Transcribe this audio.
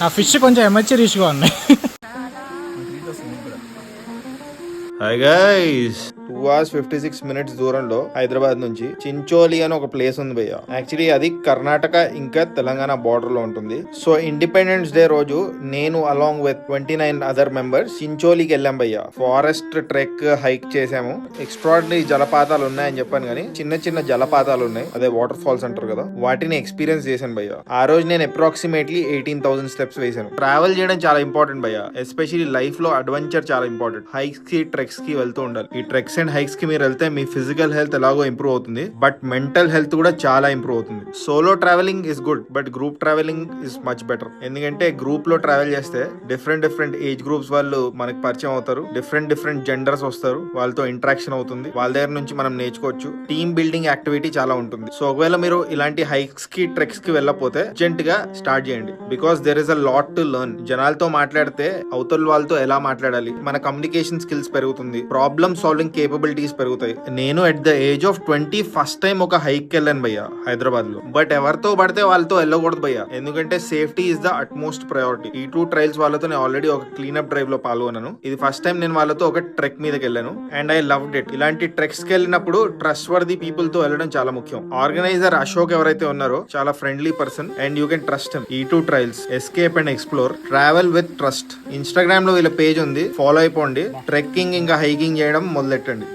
ఆ ఫిష్ కొంచెం ఎమర్చరీష్గా ఉన్నాయి. హాయ్ గైస్, 2 hours 56 minutes దూరంలో హైదరాబాద్ నుంచి చించోలి అని ఒక ప్లేస్ ఉంది భయ్య. యాక్చువల్లీ అది కర్ణాటక ఇంకా తెలంగాణ బార్డర్ లో ఉంటుంది. సో ఇండిపెండెన్స్ డే రోజు నేను అలాంగ్ విత్ 29 అదర్ మెంబర్స్ చించోలికి వెళ్ళాం భయ్య. ఫారెస్ట్ ట్రెక్ హైక్ చేసాము. ఎక్స్ట్రాడినరీ జలపాతాలు ఉన్నాయని చెప్పాను కానీ చిన్న చిన్న జలపాతాలు ఉన్నాయి, అదే వాటర్ ఫాల్స్ అంటారు కదా, వాటిని ఎక్స్పీరియన్స్ చేశాను భయ్య. ఆ రోజు నేను అప్రాక్సిమేట్లీ 18,000 స్టెప్స్ వేసాను. ట్రావెల్ చేయడం చాలా ఇంపార్టెంట్ భయ్య, ఎస్పెషల్లీ లైఫ్ లో అడ్వెంచర్ చాలా ఇంపార్టెంట్. హైక్స్ కి ట్రెక్స్ కి వెళ్తూ ఉండాలి. ఈ ట్రెక్స్ అండ్ హైక్స్ కి మీరు వెళ్తే మీ ఫిజికల్ హెల్త్ ఎలాగో ఇంప్రూవ్ అవుతుంది, బట్ మెంటల్ హెల్త్ కూడా చాలా ఇంప్రూవ్ అవుతుంది. Solo travelling is good, but group travelling is much better. ఎందుకంటే గ్రూప్ లో ట్రావెల్ చేస్తే డిఫరెంట్ ఏజ్ గ్రూప్స్ వాళ్ళు మనకి పరిచయం అవుతారు, డిఫరెంట్ జెండర్స్ వస్తారు, వాళ్ళతో ఇంటరాక్షన్ అవుతుంది, వాళ్ళ దగ్గర నుంచి మనం నేర్చుకోవచ్చు. టీమ్ బిల్డింగ్ యాక్టివిటీ చాలా ఉంటుంది. సో ఒకవేళ మీరు ఇలాంటి హైక్స్ కి ట్రెక్స్ కి వెళ్ళకపోతే అర్జెంట్ గా స్టార్ట్ చేయండి, because there is a lot to learn. జనాలతో మాట్లాడితే అవతల వాళ్ళతో ఎలా మాట్లాడాలి, మన కమ్యూనికేషన్ స్కిల్స్ పెరుగుతుంది, ప్రాబ్లమ్ సాల్వింగ్ కేపబిలిటీస్ పెరుగుతాయి. నేను at the age of 20 first time ఒక హైక్ వెళ్ళాను భయ్య హైదరాబాద్ లో. బట్ ఎవరితో పడితే వాళ్ళతో వెళ్ళకూడదు భయ్య, ఎందుకంటే safety is the utmost priority. ఈ 2 ట్రైల్స్ వాళ్ళతో నేను ఆల్రెడీ ఒక క్లీనప్ డ్రైవ్ లో పాల్గొన్నాను. ఇది ఫస్ట్ టైం నేను వాళ్ళతో ఒక ట్రెక్ మీదకి వెళ్ళాను అండ్ ఐ లవ్డ్ ఇట్. ఇలాంటి ట్రెక్స్ కి వెళ్ళినప్పుడు ట్రస్ట్ వర్ది పీపుల్ తో వెళ్ళడం చాలా ముఖ్యం. ఆర్గనైజర్ అశోక్ ఎవరైతే ఉన్నారో చాలా friendly person and you can trust him. ఈ 2 trails escape and explore, travel with trust. Instagram లో వీళ్ళ పేజ్ ఉంది, ఫాలో అయిపోండి. ట్రెక్కింగ్ ఇంకా హైకింగ్ చేయడం మొదలెట్టండి.